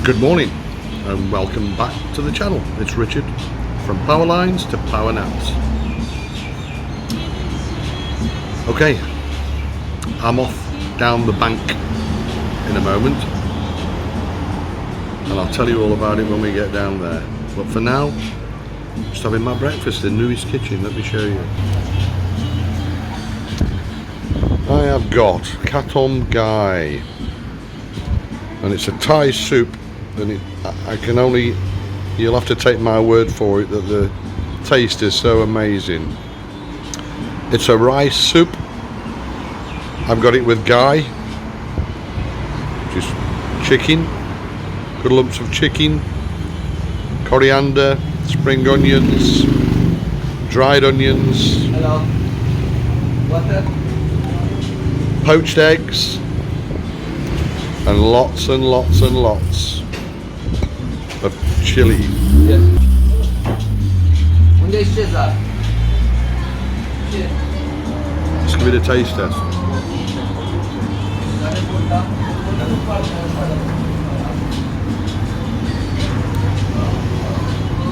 Good morning and welcome back to the channel. It's Richard from Power Lines to Power Naps. Okay, I'm off down the bank in a moment and I'll tell you all about it when we get down there. But for now, just having my breakfast in Louis' kitchen. Let me show you. I have got Katom Gai and it's a Thai soup. And you'll have to take my word for it that the taste is so amazing. It's a rice soup. I've got it with gai, just chicken, good lumps of chicken, coriander, spring onions, dried onions, Hello. Water? poached eggs, and lots and lots and lots of chili. Yes. Bunda içeceğiz abi. Let's give it a taste test.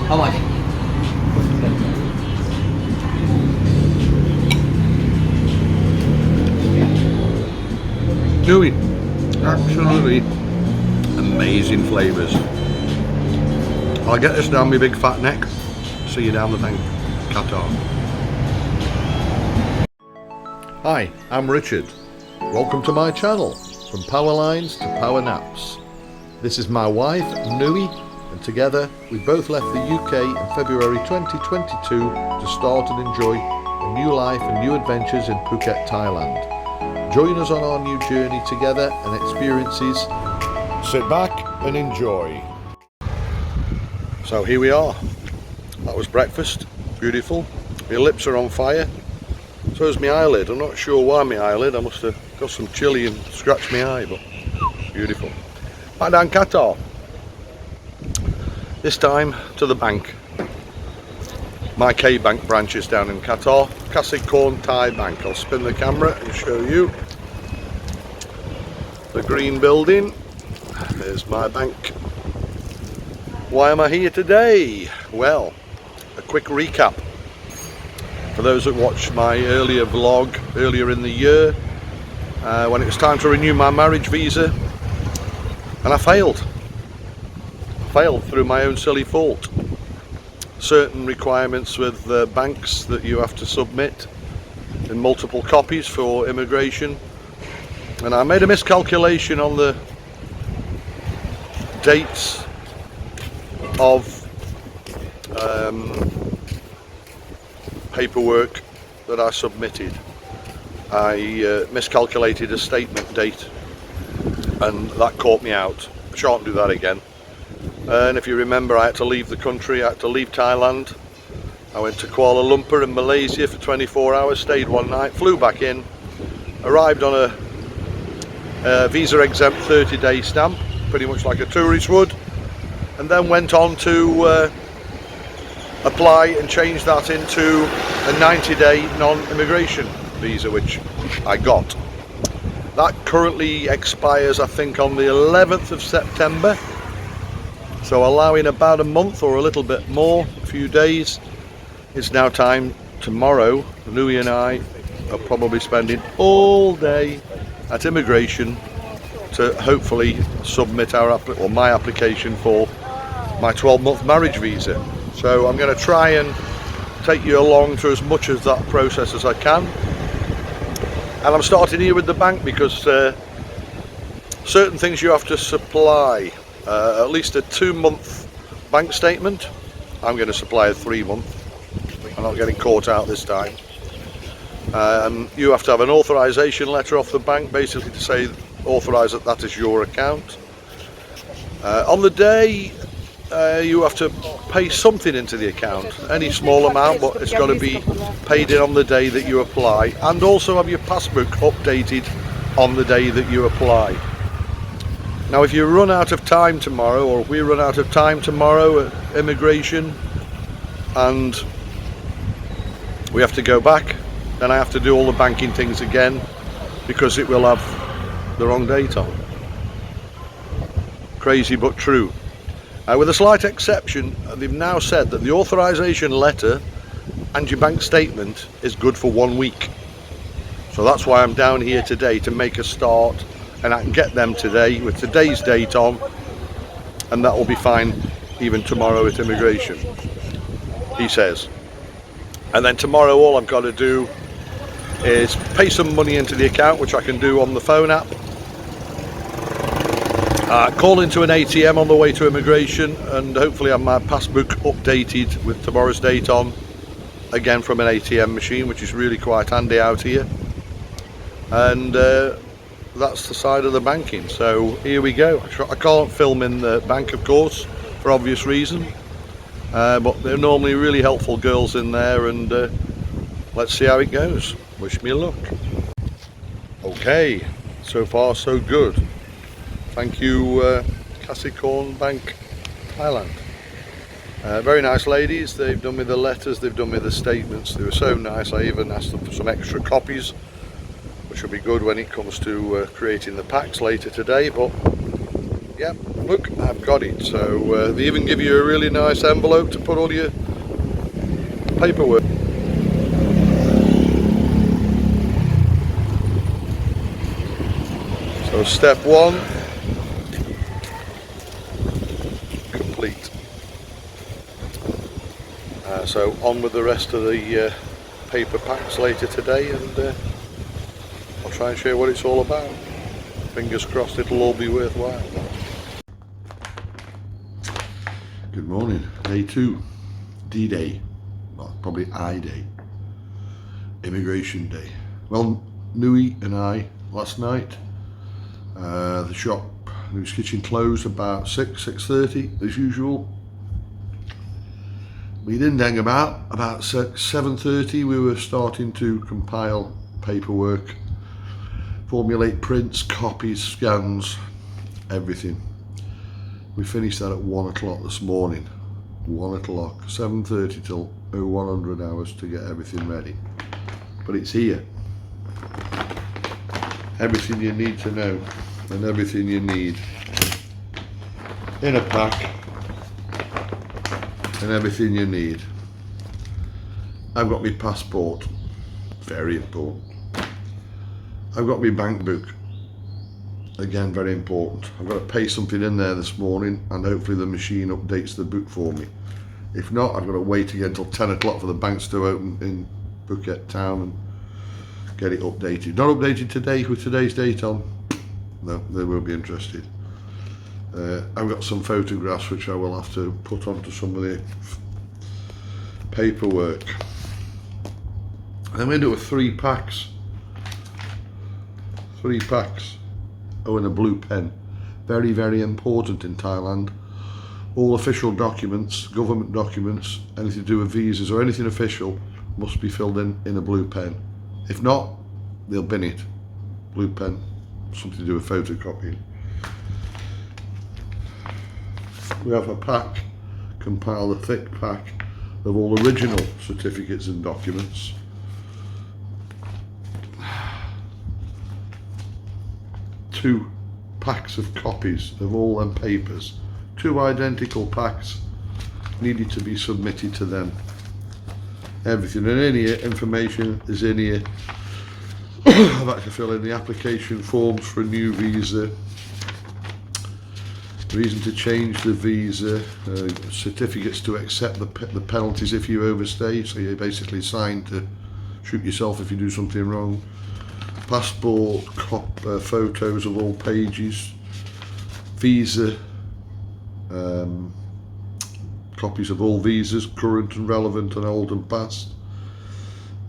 How much? Gooey. Absolutely amazing flavours. I'll get this down my big fat neck. See you down the bank, Qatar. Hi, I'm Richard. Welcome to my channel, from Power Lines to Power Naps. This is my wife, Nui, and together we both left the UK in February 2022 to start and enjoy a new life and new adventures in Phuket, Thailand. Join us on our new journey together and experiences. Sit back and enjoy. So here we are. That was breakfast. Beautiful. My lips are on fire. So is my eyelid. I'm not sure why my eyelid. I must have got some chili and scratched my eye, but beautiful. Back down Qatar. This time to the bank. My K-Bank branch is down in Qatar. Kasich Korn Thai Bank. I'll spin the camera and show you the green building. There's my bank. Why am I here today? Well, a quick recap. For those that watched my earlier vlog earlier in the year, when it was time to renew my marriage visa, and I failed. Failed through my own silly fault. Certain requirements with banks that you have to submit in multiple copies for immigration, and I made a miscalculation on the dates of paperwork that I submitted. I miscalculated a statement date and that caught me out. I shan't do that again. And if you remember, I had to leave the country. I had to leave Thailand. I went to Kuala Lumpur in Malaysia for 24 hours, stayed one night, flew back in, arrived on a visa exempt 30-day stamp, pretty much like a tourist would, and then went on to apply and change that into a 90-day non-immigration visa, which I got. That currently expires, I think, on the 11th of September. So allowing about a month or a little bit more, a few days. It's now time. Tomorrow, Louis and I are probably spending all day at immigration to hopefully submit my application for my 12-month marriage visa. So I'm going to try and take you along through as much of that process as I can. And I'm starting here with the bank because certain things you have to supply. At least a 2-month bank statement. I'm going to supply a 3-month. I'm not getting caught out this time. You have to have an authorization letter off the bank, basically to say authorize that is your account. On the day you have to pay something into the account, any small amount, but it's got to be paid in on the day that you apply, and also have your passbook updated on the day that you apply. Now if you run out of time tomorrow, or if we run out of time tomorrow at immigration and we have to go back, then I have to do all the banking things again because it will have the wrong date on. Crazy but true. With a slight exception, they've now said that the authorization letter and your bank statement is good for 1 week. So that's why I'm down here today, to make a start, and I can get them today with today's date on, and that will be fine even tomorrow at immigration, he says. And then tomorrow all I've got to do is pay some money into the account, which I can do on the phone app, call into an ATM on the way to immigration, and hopefully have my passbook updated with tomorrow's date on, again from an ATM machine, which is really quite handy out here. And that's the side of the banking. So here we go. I can't film in the bank, of course, for obvious reason, but they're normally really helpful girls in there, and let's see how it goes. Wish me luck. Okay, so far so good. Thank you, Kasikorn Bank, Thailand. Very nice ladies. They've done me the letters, they've done me the statements. They were so nice. I even asked them for some extra copies, which will be good when it comes to creating the packs later today. But yeah, look, I've got it. So they even give you a really nice envelope to put all your paperwork. So step one, complete. So on with the rest of the paper packs later today, and I'll try and show you what it's all about. Fingers crossed it'll all be worthwhile. Good morning, day 2, D-Day, well probably I-Day, immigration day. Well, Nui and I last night, the shop, Nui's Kitchen closed about 6:30 as usual. We didn't hang about 7:30 we were starting to compile paperwork, formulate prints, copies, scans, everything. We finished that at 1 o'clock this morning. 1 o'clock, 7:30 till 0100 hours to get everything ready. But it's here. Everything you need to know and everything you need in a pack, and everything you need. I've got my passport, very important. I've got my bank book, again very important. I've got to pay something in there this morning, and hopefully the machine updates the book for me. If not, I've got to wait again till 10 o'clock for the banks to open in Phuket town and get it updated. Not updated today with today's date on. No, they won't be interested. I've got some photographs which I will have to put onto some of the paperwork. I'm going to do with 3 packs. 3 packs. Oh, and a blue pen. Very, very important in Thailand. All official documents, government documents, anything to do with visas or anything official must be filled in a blue pen. If not, they'll bin it. Blue pen, something to do with photocopying. We have a pack, compiled a thick pack of all original certificates and documents. Two packs of copies of all them papers. 2 identical packs needed to be submitted to them. Everything and any information is in here. I've had to fill in the application forms for a new visa, reason to change the visa, certificates to accept the penalties if you overstay, so you're basically signed to shoot yourself if you do something wrong. Passport, photos of all pages, visa, copies of all visas, current and relevant and old and past,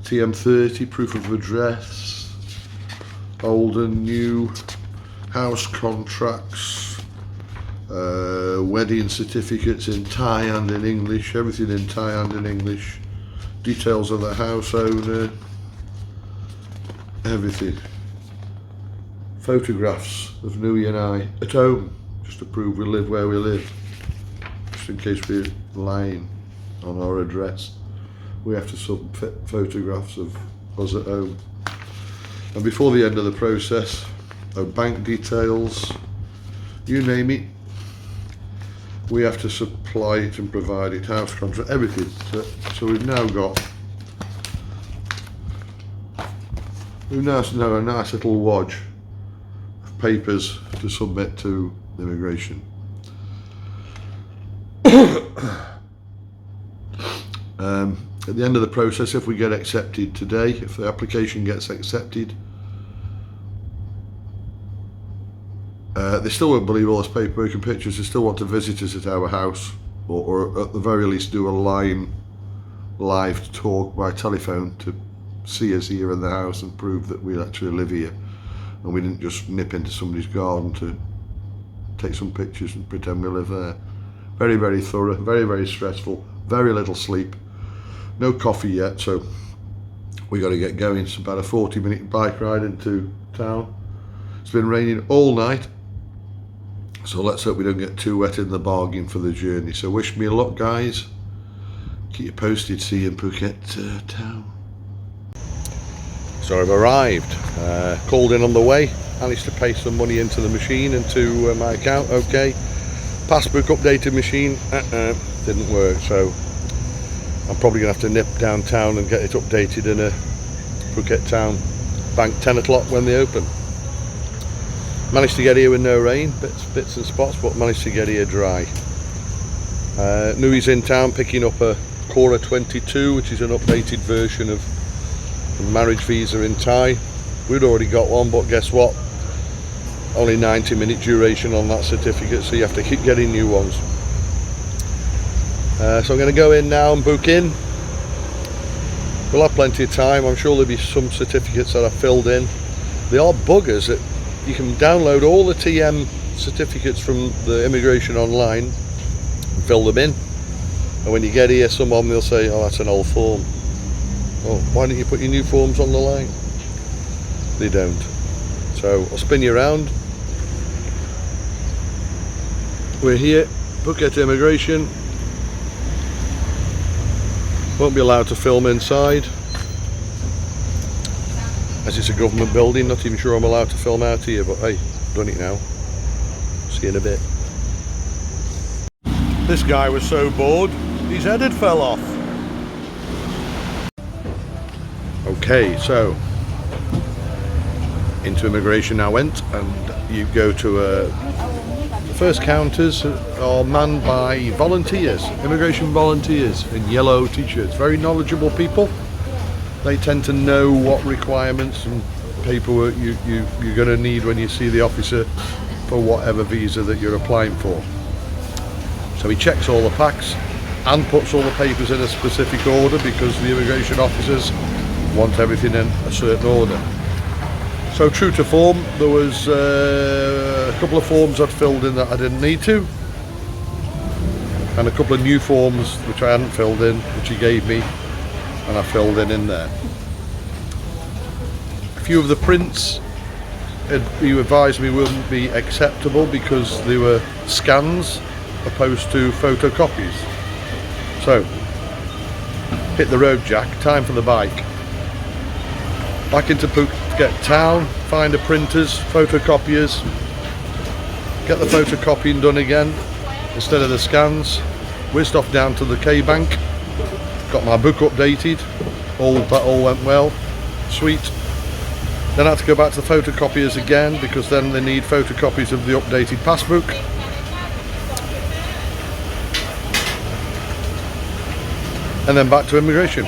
TM30, proof of address, old and new, house contracts, wedding certificates in Thai and in English, everything in Thai and in English, details of the house owner, everything. Photographs of Nui and I at home, just to prove we live where we live, just in case we're lying on our address. We have to submit photographs of us at home. And before the end of the process, our bank details, you name it, we have to supply it and provide it, house contract, everything. So we've now got a nice little wodge of papers to submit to immigration. At the end of the process, if we get accepted today, if the application gets accepted, they still won't believe all this paperwork and pictures. They still want to visit us at our house, or at the very least do a live talk by telephone to see us here in the house and prove that we actually live here and we didn't just nip into somebody's garden to take some pictures and pretend we live there. Very, very thorough, very, very stressful, very little sleep, no coffee yet, so we got to get going. It's about a 40-minute bike ride into town. It's been raining all night, so let's hope we don't get too wet in the bargain for the journey. So wish me luck, guys. Keep you posted. See you in Phuket town. So I've arrived, called in on the way, managed to pay some money into the machine, into my account, okay. Passbook updated machine, didn't work, so I'm probably going to have to nip downtown and get it updated in a Phuket town bank 10 o'clock when they open. Managed to get here with no rain, bits and spots, but managed to get here dry. Nui's in town picking up a Cora 22, which is an updated version of the marriage visa in Thai. We'd already got one, but guess what? Only 90-minute duration on that certificate, so you have to keep getting new ones. So I'm going to go in now and book in. We'll have plenty of time. I'm sure there'll be some certificates that I filled in. They are buggers that you can download all the TM certificates from the immigration online and fill them in. And when you get here, some of them they'll say, oh, that's an old form. Oh, why don't you put your new forms on the line? They don't. So I'll spin you around. We're here, Phuket Immigration. Won't be allowed to film inside, as it's a government building. Not even sure I'm allowed to film out here, but hey, I've done it now. See you in a bit. This guy was so bored, his head had fell off. Okay, so into immigration I went, and you go to the first counters are manned by volunteers, immigration volunteers in yellow t-shirts, very knowledgeable people. They tend to know what requirements and paperwork you're going to need when you see the officer for whatever visa that you're applying for. So he checks all the packs and puts all the papers in a specific order, because the immigration officers want everything in a certain order. So true to form, there was a couple of forms I'd filled in that I didn't need to, and a couple of new forms which I hadn't filled in, which he gave me, and I filled in there. A few of the prints he advised me wouldn't be acceptable because they were scans opposed to photocopies. So hit the road, Jack, time for the bike. Back into Phuket town, find the printers, photocopiers, get the photocopying done again instead of the scans. Whizzed off down to the K-Bank, got my book updated, that all went well, sweet. Then I had to go back to the photocopiers again, because then they need photocopies of the updated passbook. And then back to immigration.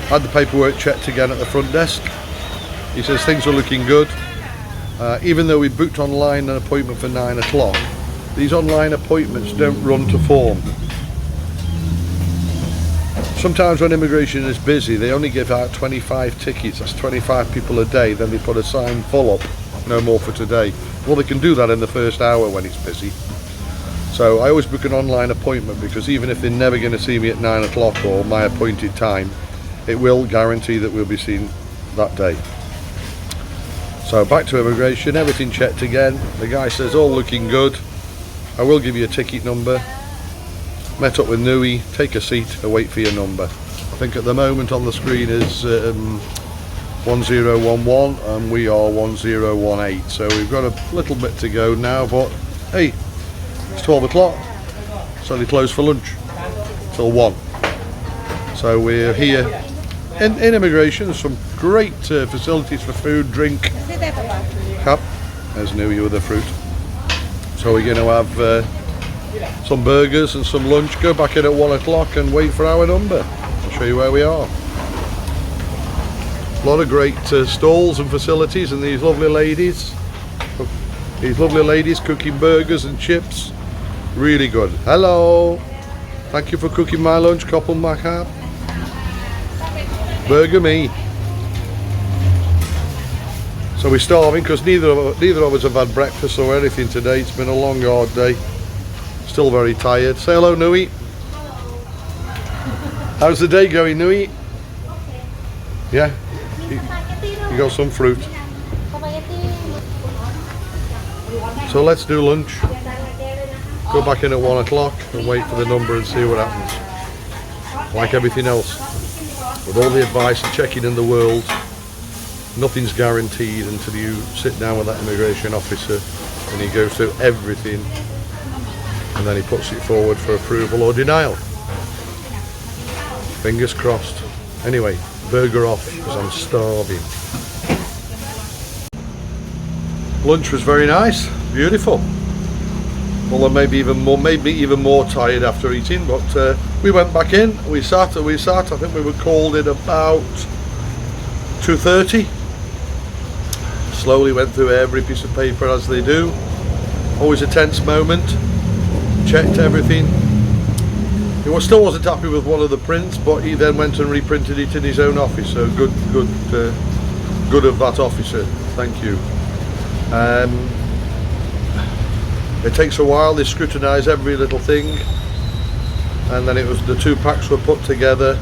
Had the paperwork checked again at the front desk. He says things are looking good. Even though we booked online an appointment for 9 o'clock, these online appointments don't run to form. Sometimes when immigration is busy, they only give out 25 tickets. That's 25 people a day. Then they put a sign full up, no more for today. Well, they can do that in the first hour when it's busy. So I always book an online appointment, because even if they're never going to see me at 9 o'clock or my appointed time, it will guarantee that we'll be seen that day. So back to immigration, everything checked again. The guy says all looking good. I will give you a ticket number. Met up with Nui, take a seat and wait for your number. I think at the moment on the screen is 1011 and we are 1018. So we've got a little bit to go now, but hey, It's 12 o'clock, so they close for lunch till 1. So we're here in immigration. There's some great facilities for food, drink. Cap, there's Nui with the fruit. So we're going to have some burgers and some lunch, go back in at 1 o'clock and wait for our number. I'll show you where we are. A lot of great stalls and facilities, and these lovely ladies cooking burgers and chips. Really good. Hello, thank you for cooking my lunch, Koppel Makap. Burger me. So we're starving because neither of us have had breakfast or anything today. It's been a long, hard day. Still very tired. Say hello, Nui. How's the day going, Nui? Yeah? You got some fruit. So let's do lunch. Go back in at 1 o'clock and wait for the number and see what happens. Like everything else, with all the advice and checking in the world, nothing's guaranteed until you sit down with that immigration officer and he goes through everything and then he puts it forward for approval or denial. Fingers crossed. Anyway, burger off because I'm starving. Lunch was very nice, beautiful. Although maybe even more tired after eating, but we went back in, we sat, I think we were called in about 2:30. Slowly went through every piece of paper as they do. Always a tense moment. Checked everything. He still wasn't happy with one of the prints, but he then went and reprinted it in his own office, so good of that officer, thank you. It takes a while, they scrutinise every little thing, and then the 2 packs were put together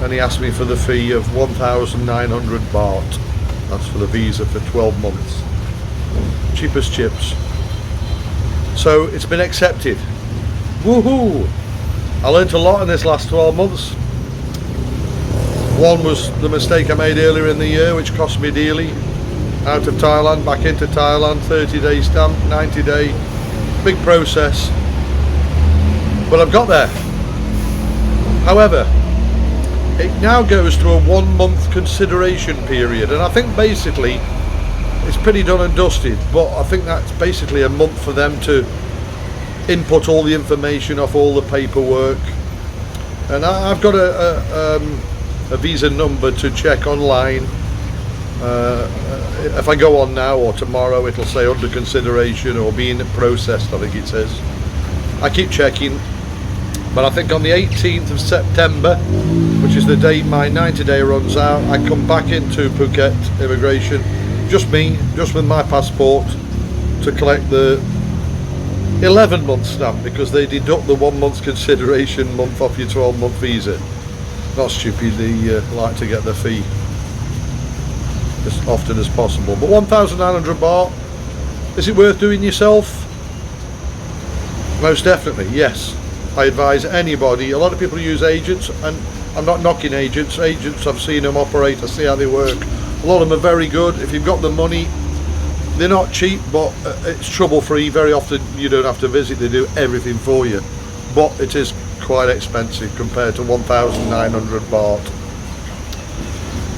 and he asked me for the fee of 1,900 baht. That's for the visa for 12 months. Cheap as chips. So it's been accepted. Woohoo! I learnt a lot in this last 12 months. One was the mistake I made earlier in the year, which cost me dearly. Out of Thailand, back into Thailand, 30-day stamp, 90-day, big process. But I've got there. However, it now goes to a 1-month consideration period, and I think basically it's pretty done and dusted, but I think that's basically a month for them to input all the information off all the paperwork. And I've got a visa number to check online. If I go on now or tomorrow, it'll say under consideration or being processed, I think it says. I keep checking, but I think on the 18th of September, which is the date my 90-day runs out, I come back into Phuket immigration, just me, just with my passport, to collect the 11-month stamp, because they deduct the 1 month's consideration month off your 12-month visa. Not stupid, they like to get the fee as often as possible. But 1,900 baht, is it worth doing yourself? Most definitely, yes. I advise anybody. A lot of people use agents, and I'm not knocking agents. Agents, I've seen them operate, I see how they work. A lot of them are very good. If you've got the money, they're not cheap, but it's trouble free. Very often you don't have to visit, they do everything for you. But it is quite expensive compared to 1,900 baht.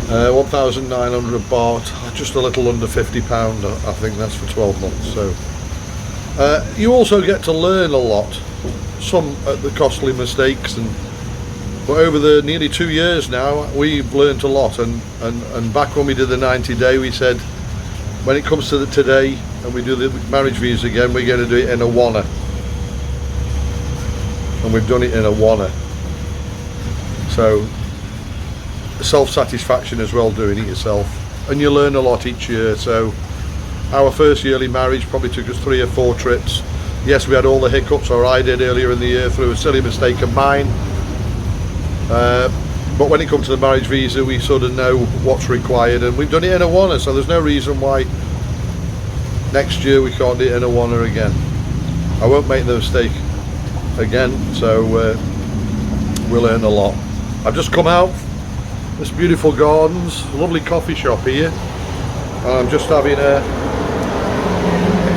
1,900 baht, just a little under £50, I think that's for 12 months. So you also get to learn a lot, some at the costly mistakes, but over the nearly 2 years now we've learned a lot, and back when we did the 90-day, we said when it comes to today and we do the marriage visa again, we're going to do it in a Awana, and we've done it in a Awana. So self-satisfaction as well, doing it yourself, and you learn a lot each year. So our first yearly marriage probably took us 3 or 4 trips. Yes, we had all the hiccups, or I did earlier in the year through a silly mistake of mine, but when it comes to the marriage visa, we sort of know what's required, and we've done it in a Awana, so there's no reason why next year we can't do it in a Awana again. I won't make the mistake again, so we'll learn a lot. I've just come out this beautiful gardens, lovely coffee shop here, and I'm just having a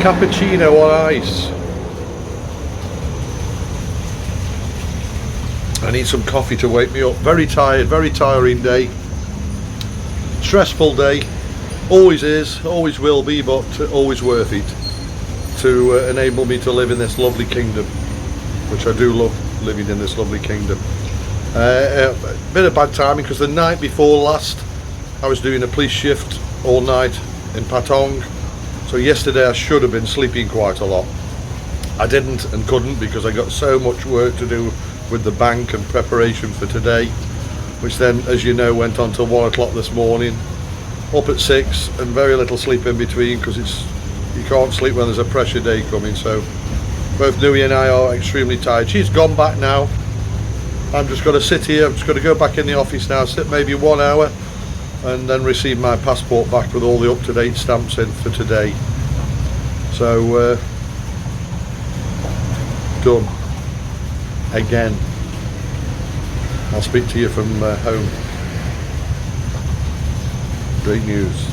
cappuccino on ice. I need some coffee to wake me up. Very tired, very tiring day. Stressful day. Always is, always will be, but always worth it to enable me to live in this lovely kingdom, which I do love living in this lovely kingdom. A bit of bad timing because the night before last I was doing a police shift all night in Patong, so yesterday I should have been sleeping quite a lot. I didn't and couldn't because I got so much work to do with the bank and preparation for today, which then, as you know, went on till 1 o'clock this morning, up at 6 and very little sleep in between because you can't sleep when there's a pressure day coming. So both Nui and I are extremely tired. She's gone back now. I'm just going to sit here. I'm just going to go back in the office now, sit maybe 1 hour and then receive my passport back with all the up-to-date stamps in for today. So done again. I'll speak to you from home. Great news.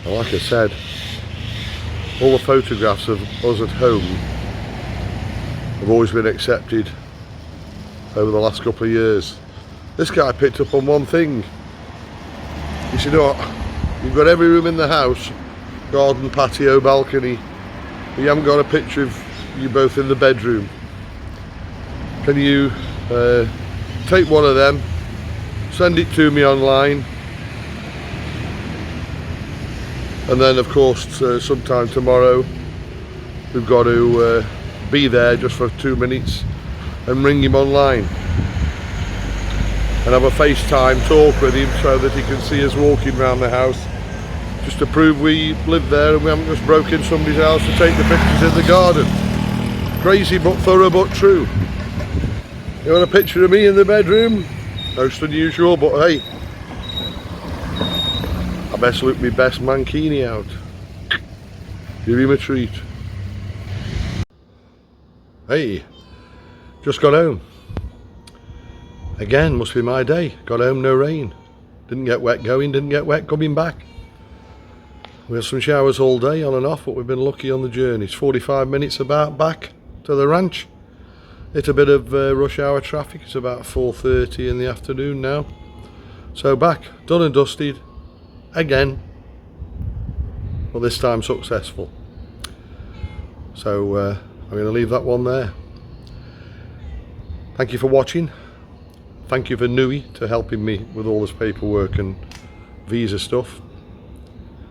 Well, like I said, all the photographs of us at home have always been accepted over the last couple of years. This guy picked up on one thing. He said, "Oh, you've got every room in the house, garden, patio, balcony, but you haven't got a picture of you both in the bedroom. Can you take one of them, send it to me online, and then of course sometime tomorrow we've got to be there just for 2 minutes and ring him online and have a FaceTime talk with him so that he can see us walking around the house, just to prove we live there and we haven't just broke in somebody's house to take the pictures in the garden." Crazy but thorough but true. You want a picture of me in the bedroom? Most unusual, but hey, I best whip my best mankini out. Give him a treat. Hey, just got home. Again, must be my day. Got home, no rain. Didn't get wet going, didn't get wet coming back. We had some showers all day on and off, but we've been lucky on the journey. It's 45 minutes about back to the ranch. Hit a bit of rush hour traffic. It's about 4:30 in the afternoon now. So back, done and dusted again, but this time successful. So I'm going to leave that one there. Thank you for watching. Thank you for Nui to helping me with all this paperwork and visa stuff.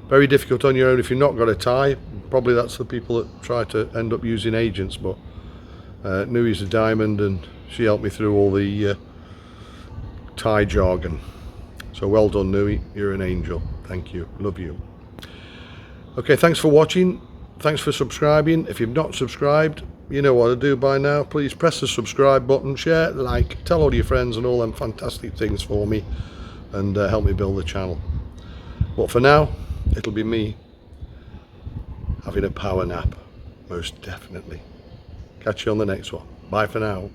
Very difficult on your own if you've not got a tie. Probably that's the people that try to end up using agents, but Nui's a diamond and she helped me through all the Thai jargon. So well done, Nui, you're an angel. Thank you, love you. Okay, thanks for watching, thanks for subscribing. If you've not subscribed, you know what to do by now. Please press the subscribe button, share, like, tell all your friends and all them fantastic things for me, and help me build the channel. But for now, it'll be me having a power nap, most definitely. Catch you on the next one. Bye for now.